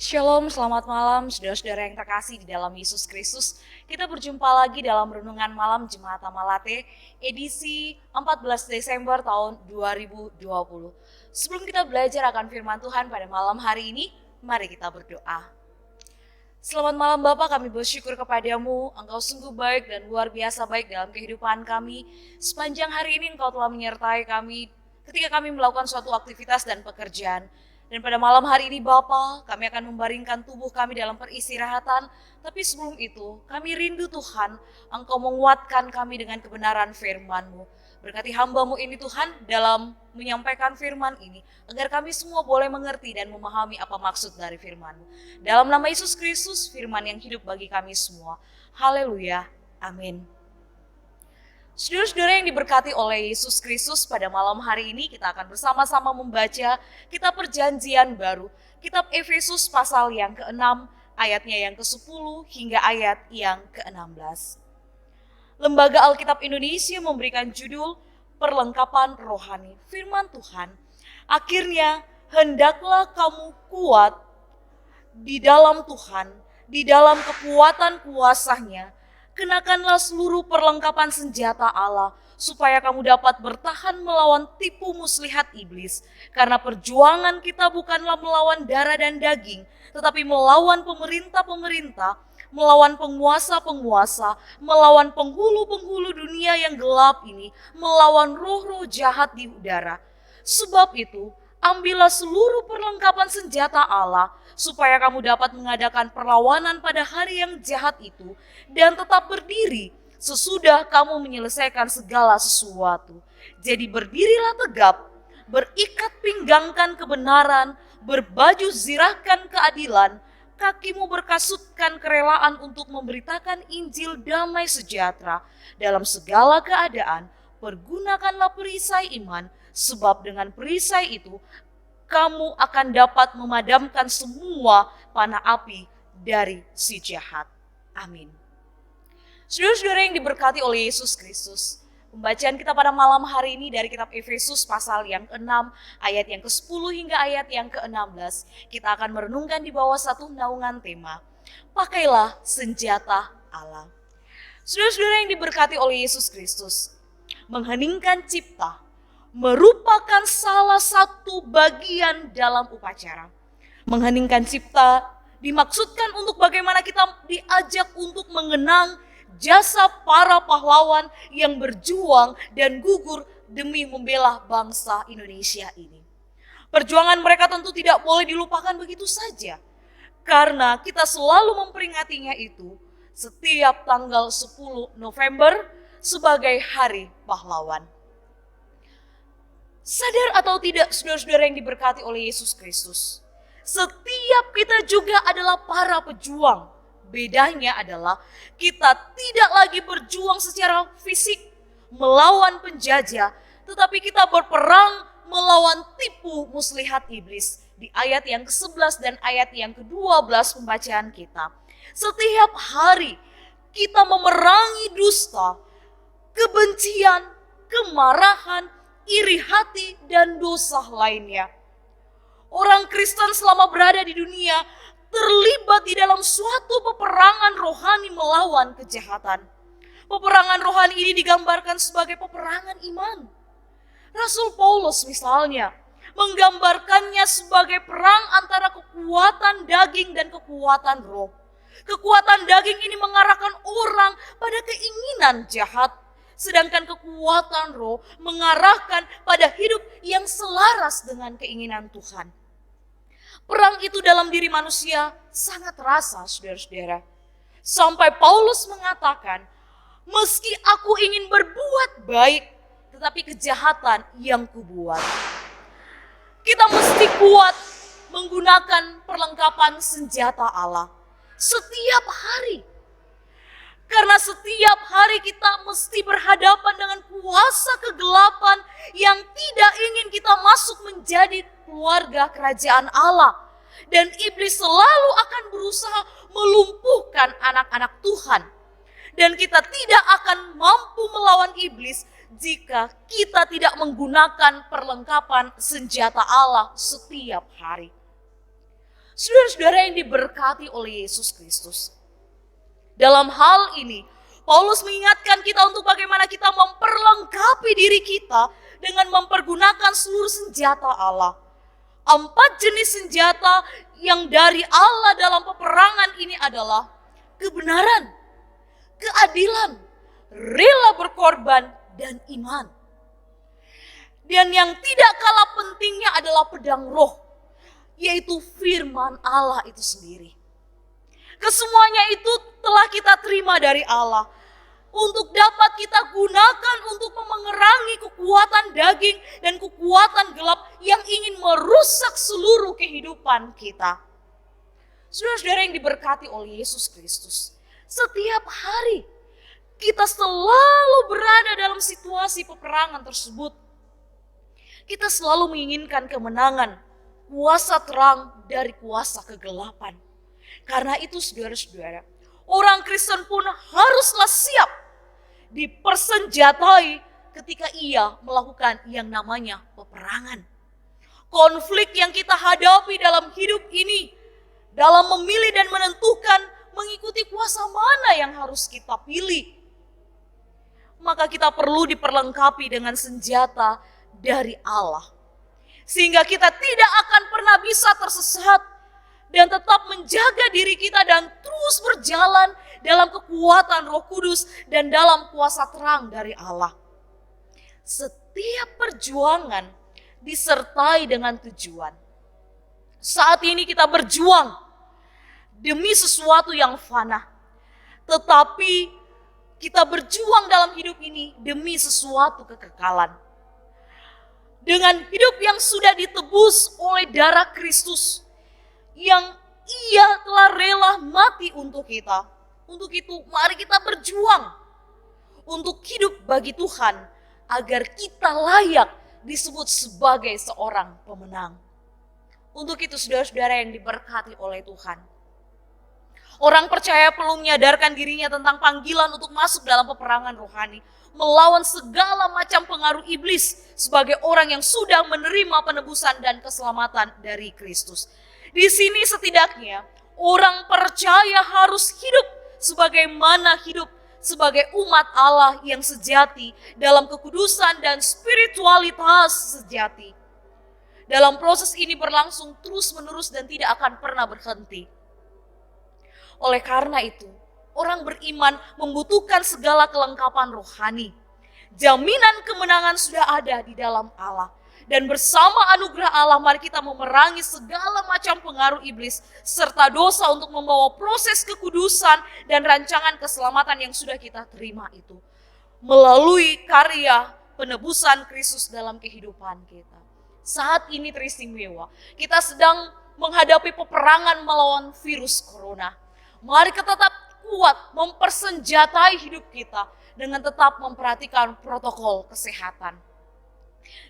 Shalom, selamat malam saudara-saudara yang terkasih di dalam Yesus Kristus. Kita berjumpa lagi dalam renungan malam Jemaat Amalate edisi 14 Desember tahun 2020. Sebelum kita belajar akan firman Tuhan pada malam hari ini, mari kita berdoa. Selamat malam Bapa, kami bersyukur kepadamu, Engkau sungguh baik dan luar biasa baik dalam kehidupan kami. Sepanjang hari ini Engkau telah menyertai kami ketika kami melakukan suatu aktivitas dan pekerjaan. Dan pada malam hari ini Bapa, kami akan membaringkan tubuh kami dalam peristirahatan. Tapi sebelum itu, kami rindu Tuhan, Engkau menguatkan kami dengan kebenaran firman-Mu. Berkati hamba-Mu ini Tuhan dalam menyampaikan firman ini, agar kami semua boleh mengerti dan memahami apa maksud dari firman-Mu. Dalam nama Yesus Kristus, firman yang hidup bagi kami semua. Haleluya, amin. Saudara-saudara yang diberkati oleh Yesus Kristus, pada malam hari ini kita akan bersama-sama membaca kitab Perjanjian Baru, kitab Efesus pasal yang ke-6, ayatnya yang ke-10 hingga ayat yang ke-16. Lembaga Alkitab Indonesia memberikan judul Perlengkapan Rohani. Firman Tuhan, akhirnya hendaklah kamu kuat di dalam Tuhan, di dalam kekuatan kuasa-Nya. Kenakanlah seluruh perlengkapan senjata Allah, supaya kamu dapat bertahan melawan tipu muslihat iblis. Karena perjuangan kita bukanlah melawan darah dan daging, tetapi melawan pemerintah-pemerintah, melawan penguasa-penguasa, melawan penghulu-penghulu dunia yang gelap ini, melawan roh-roh jahat di udara. Sebab itu, ambillah seluruh perlengkapan senjata Allah, supaya kamu dapat mengadakan perlawanan pada hari yang jahat itu, dan tetap berdiri sesudah kamu menyelesaikan segala sesuatu. Jadi berdirilah tegap, berikat pinggangkan kebenaran, berbaju zirahkan keadilan, kakimu berkasutkan kerelaan untuk memberitakan Injil damai sejahtera. Dalam segala keadaan, pergunakanlah perisai iman, sebab dengan perisai itu, kamu akan dapat memadamkan semua panah api dari si jahat. Amin. Saudara-saudara yang diberkati oleh Yesus Kristus, pembacaan kita pada malam hari ini dari kitab Efesus pasal yang ke-6, ayat yang ke-10 hingga ayat yang ke-16. Kita akan merenungkan di bawah satu naungan tema, pakailah senjata Allah. Saudara-saudara yang diberkati oleh Yesus Kristus, mengheningkan cipta merupakan salah satu bagian dalam upacara. Mengheningkan cipta dimaksudkan untuk bagaimana kita diajak untuk mengenang jasa para pahlawan yang berjuang dan gugur demi membela bangsa Indonesia ini. Perjuangan mereka tentu tidak boleh dilupakan begitu saja, karena kita selalu memperingatinya itu setiap tanggal 10 November sebagai Hari Pahlawan. Sadar atau tidak saudara-saudara yang diberkati oleh Yesus Kristus, setiap kita juga adalah para pejuang. Bedanya adalah kita tidak lagi berjuang secara fisik melawan penjajah, tetapi kita berperang melawan tipu muslihat iblis. Di ayat yang ke-11 dan ayat yang ke-12 pembacaan kita. Setiap hari kita memerangi dusta, kebencian, kemarahan, iri hati, dan dosa lainnya. Orang Kristen selama berada di dunia terlibat di dalam suatu peperangan rohani melawan kejahatan. Peperangan rohani ini digambarkan sebagai peperangan iman. Rasul Paulus misalnya menggambarkannya sebagai perang antara kekuatan daging dan kekuatan roh. Kekuatan daging ini mengarahkan orang pada keinginan jahat, sedangkan kekuatan roh mengarahkan pada hidup yang selaras dengan keinginan Tuhan. Perang itu dalam diri manusia sangat terasa, saudara-saudara. Sampai Paulus mengatakan, meski aku ingin berbuat baik, tetapi kejahatan yang kubuat. Kita mesti kuat menggunakan perlengkapan senjata Allah setiap hari. Karena setiap hari kita mesti berhadapan dengan kuasa kegelapan yang tidak ingin kita masuk menjadi keluarga kerajaan Allah. Dan iblis selalu akan berusaha melumpuhkan anak-anak Tuhan. Dan kita tidak akan mampu melawan iblis jika kita tidak menggunakan perlengkapan senjata Allah setiap hari. Saudara-saudara yang diberkati oleh Yesus Kristus. Dalam hal ini, Paulus mengingatkan kita untuk bagaimana kita memperlengkapi diri kita dengan mempergunakan seluruh senjata Allah. 4 jenis senjata yang dari Allah dalam peperangan ini adalah kebenaran, keadilan, rela berkorban, dan iman. Dan yang tidak kalah pentingnya adalah pedang roh, yaitu firman Allah itu sendiri. Kesemuanya itu telah kita terima dari Allah untuk dapat kita gunakan untuk memerangi kekuatan daging dan kekuatan gelap yang ingin merusak seluruh kehidupan kita. Saudara-saudara yang diberkati oleh Yesus Kristus, setiap hari kita selalu berada dalam situasi peperangan tersebut. Kita selalu menginginkan kemenangan, kuasa terang dari kuasa kegelapan. Karena itu saudara-saudara, orang Kristen pun haruslah siap dipersenjatai ketika ia melakukan yang namanya peperangan. Konflik yang kita hadapi dalam hidup ini, dalam memilih dan menentukan mengikuti kuasa mana yang harus kita pilih, maka kita perlu diperlengkapi dengan senjata dari Allah. Sehingga kita tidak akan pernah bisa tersesat dan tetap menjaga diri kita dan terus berjalan dalam kekuatan Roh Kudus dan dalam kuasa terang dari Allah. Setiap perjuangan disertai dengan tujuan. Saat ini kita berjuang demi sesuatu yang fana, tetapi kita berjuang dalam hidup ini demi sesuatu kekekalan. Dengan hidup yang sudah ditebus oleh darah Kristus, yang ia telah rela mati untuk kita. Untuk itu mari kita berjuang untuk hidup bagi Tuhan agar kita layak disebut sebagai seorang pemenang. Untuk itu saudara-saudara yang diberkati oleh Tuhan, orang percaya perlu menyadarkan dirinya tentang panggilan untuk masuk dalam peperangan rohani, melawan segala macam pengaruh iblis sebagai orang yang sudah menerima penebusan dan keselamatan dari Kristus. Di sini setidaknya orang percaya harus hidup sebagaimana hidup sebagai umat Allah yang sejati dalam kekudusan dan spiritualitas sejati. Dalam proses ini berlangsung terus-menerus dan tidak akan pernah berhenti. Oleh karena itu, orang beriman membutuhkan segala kelengkapan rohani. Jaminan kemenangan sudah ada di dalam Allah. Dan bersama anugerah Allah mari kita memerangi segala macam pengaruh iblis serta dosa untuk membawa proses kekudusan dan rancangan keselamatan yang sudah kita terima itu melalui karya penebusan Kristus dalam kehidupan kita. Saat ini teristimewa, kita sedang menghadapi peperangan melawan virus corona. Mari kita tetap kuat mempersenjatai hidup kita dengan tetap memperhatikan protokol kesehatan.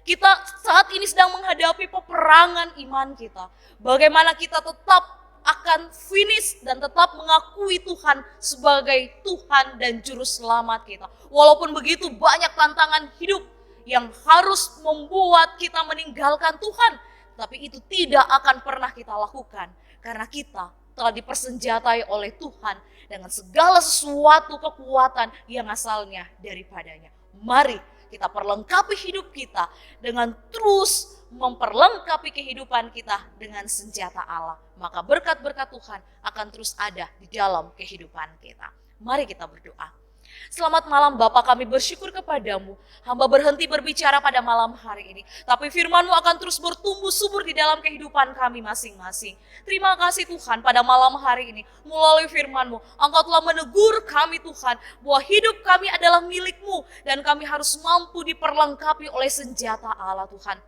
Kita saat ini sedang menghadapi peperangan iman kita. Bagaimana kita tetap akan finish dan tetap mengakui Tuhan sebagai Tuhan dan Juru Selamat kita. Walaupun begitu banyak tantangan hidup yang harus membuat kita meninggalkan Tuhan. Tapi itu tidak akan pernah kita lakukan. Karena kita telah dipersenjatai oleh Tuhan dengan segala sesuatu kekuatan yang asalnya daripadanya. Mari kita perlengkapi hidup kita dengan terus memperlengkapi kehidupan kita dengan senjata Allah. Maka berkat-berkat Tuhan akan terus ada di dalam kehidupan kita. Mari kita berdoa. Selamat malam Bapa, kami bersyukur kepadamu. Hamba berhenti berbicara pada malam hari ini. Tapi firman-Mu akan terus bertumbuh subur di dalam kehidupan kami masing-masing. Terima kasih Tuhan pada malam hari ini. Melalui firman-Mu, Engkau telah menegur kami Tuhan. Bahwa hidup kami adalah milik-Mu. Dan kami harus mampu diperlengkapi oleh senjata Allah Tuhan.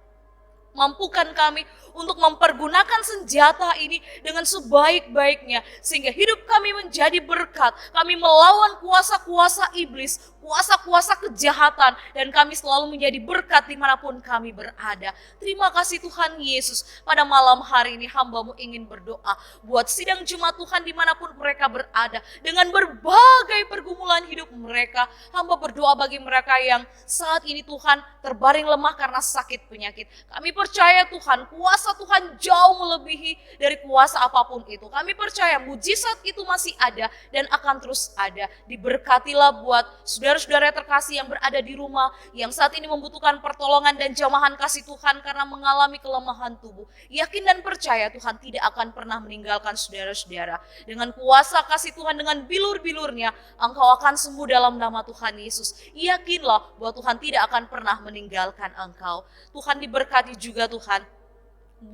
Mampukan kami untuk mempergunakan senjata ini dengan sebaik-baiknya. Sehingga hidup kami menjadi berkat. Kami melawan kuasa-kuasa iblis, kuasa-kuasa kejahatan. Dan kami selalu menjadi berkat dimanapun kami berada. Terima kasih Tuhan Yesus. Pada malam hari ini hamba-Mu ingin berdoa. Buat sidang Jumat Tuhan dimanapun mereka berada. Dengan berbagai pergumulan hidup mereka. Hamba berdoa bagi mereka yang saat ini Tuhan terbaring lemah karena sakit penyakit. Kami percaya Tuhan, kuasa Tuhan jauh melebihi dari kuasa apapun itu. Kami percaya mujizat itu masih ada dan akan terus ada. Diberkatilah buat saudara-saudara terkasih yang berada di rumah, yang saat ini membutuhkan pertolongan dan jamahan kasih Tuhan karena mengalami kelemahan tubuh. Yakin dan percaya Tuhan tidak akan pernah meninggalkan saudara-saudara. Dengan kuasa kasih Tuhan, dengan bilur-bilurnya, engkau akan sembuh dalam nama Tuhan Yesus. Yakinlah bahwa Tuhan tidak akan pernah meninggalkan engkau. Tuhan diberkati juga Tuhan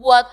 buat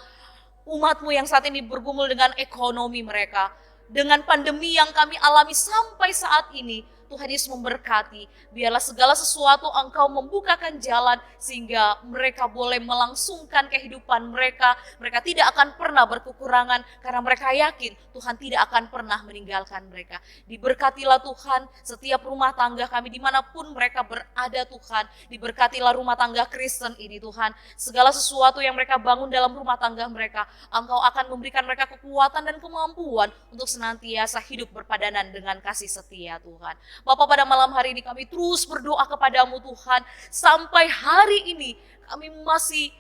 umatmu yang saat ini bergumul dengan ekonomi mereka. Dengan pandemi yang kami alami sampai saat ini, Tuhan Yesus memberkati. Biarlah segala sesuatu engkau membukakan jalan sehingga mereka boleh melangsungkan kehidupan mereka. Mereka tidak akan pernah berkekurangan karena mereka yakin Tuhan tidak akan pernah meninggalkan mereka. Diberkatilah Tuhan setiap rumah tangga kami dimanapun mereka berada Tuhan. Diberkatilah rumah tangga Kristen ini Tuhan. Segala sesuatu yang mereka bangun dalam rumah tangga mereka, engkau akan memberikan mereka kekuatan dan kemampuan untuk senantiasa hidup berpadanan dengan kasih setia Tuhan. Bapak, pada malam hari ini kami terus berdoa kepadamu Tuhan. Sampai hari ini kami masih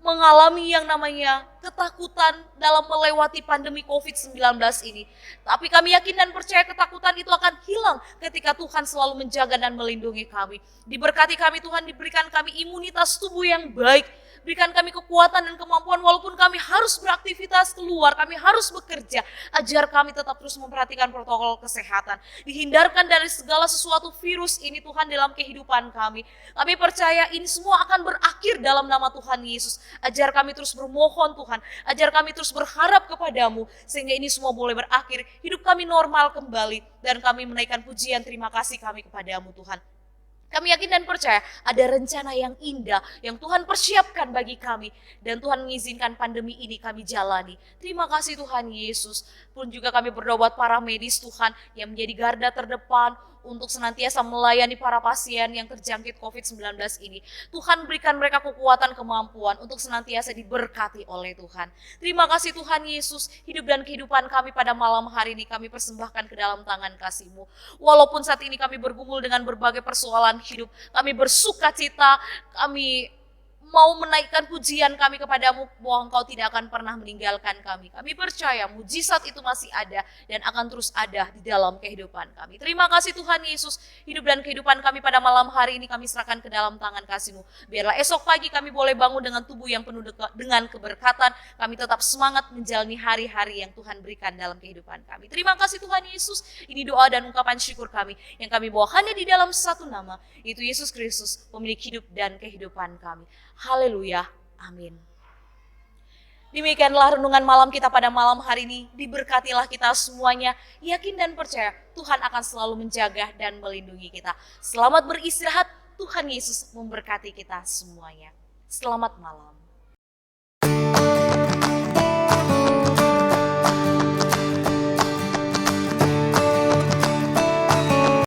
mengalami yang namanya ketakutan dalam melewati pandemi COVID-19 ini. Tapi kami yakin dan percaya ketakutan itu akan hilang ketika Tuhan selalu menjaga dan melindungi kami. Diberkati kami Tuhan, diberikan kami imunitas tubuh yang baik. Berikan kami kekuatan dan kemampuan walaupun kami harus beraktivitas keluar, kami harus bekerja. Ajar kami tetap terus memperhatikan protokol kesehatan. Dihindarkan dari segala sesuatu virus ini Tuhan dalam kehidupan kami. Kami percaya ini semua akan berakhir dalam nama Tuhan Yesus. Ajar kami terus bermohon Tuhan. Ajar kami terus berharap kepadamu sehingga ini semua boleh berakhir. Hidup kami normal kembali dan kami menaikkan pujian terima kasih kami kepadamu Tuhan. Kami yakin dan percaya ada rencana yang indah yang Tuhan persiapkan bagi kami. Dan Tuhan mengizinkan pandemi ini kami jalani. Terima kasih Tuhan Yesus. Pun juga kami berdoa buat para medis Tuhan yang menjadi garda terdepan untuk senantiasa melayani para pasien yang terjangkit COVID-19 ini. Tuhan berikan mereka kekuatan kemampuan untuk senantiasa diberkati oleh Tuhan. Terima kasih Tuhan Yesus, hidup dan kehidupan kami pada malam hari ini kami persembahkan ke dalam tangan kasih-Mu. Walaupun saat ini kami bergumul dengan berbagai persoalan hidup, kami bersuka cita, kami mau menaikkan pujian kami kepadamu bahwa Engkau tidak akan pernah meninggalkan kami. Kami percaya mujizat itu masih ada dan akan terus ada di dalam kehidupan kami. Terima kasih Tuhan Yesus, hidup dan kehidupan kami pada malam hari ini kami serahkan ke dalam tangan kasih-Mu. Biarlah esok pagi kami boleh bangun dengan tubuh yang penuh dengan keberkatan. Kami tetap semangat menjalani hari-hari yang Tuhan berikan dalam kehidupan kami. Terima kasih Tuhan Yesus, ini doa dan ungkapan syukur kami yang kami bawa hanya di dalam satu nama, yaitu Yesus Kristus, pemilik hidup dan kehidupan kami. Haleluya, amin. Demikianlah renungan malam kita pada malam hari ini. Diberkatilah kita semuanya, yakin dan percaya Tuhan akan selalu menjaga dan melindungi kita. Selamat beristirahat, Tuhan Yesus memberkati kita semuanya. Selamat malam.